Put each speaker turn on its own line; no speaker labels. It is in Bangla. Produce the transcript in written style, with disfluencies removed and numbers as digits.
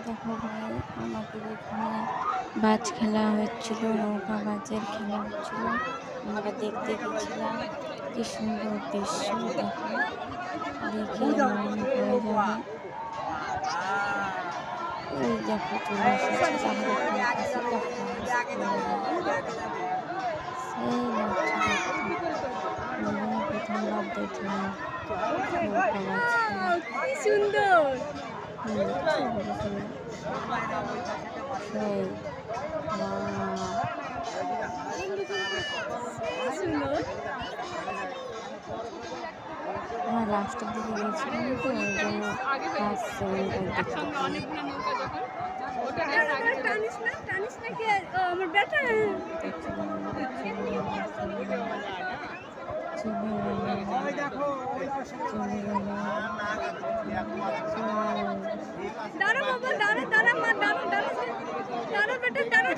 দেখো ভাই, আমাদের এখানে বাজ খেলা হচ্ছিল, নৌকা বাজের খেলা হচ্ছিল, আমরা দেখতে গেছিলাম। কি সুন্দর দৃশ্য দেখো, দেখে মন ভরে যাবে। ওই দেখো চলে এসেছে, তাহলে সেই লাগছে দেখতে। প্রথমবার দেখলাম নৌকা বাজ খেলা।
কি সুন্দর।
সেই আমরা লাস্টের দিকে গেছিলাম তো, ওই জন্য ফার্স্ট সেকেন্ডটা
দাঁড়া বাবা, দাঁড়া দাঁড়া মা, দাঁড়া দাঁড়া দাঁড়া বেটা, দাঁড়া।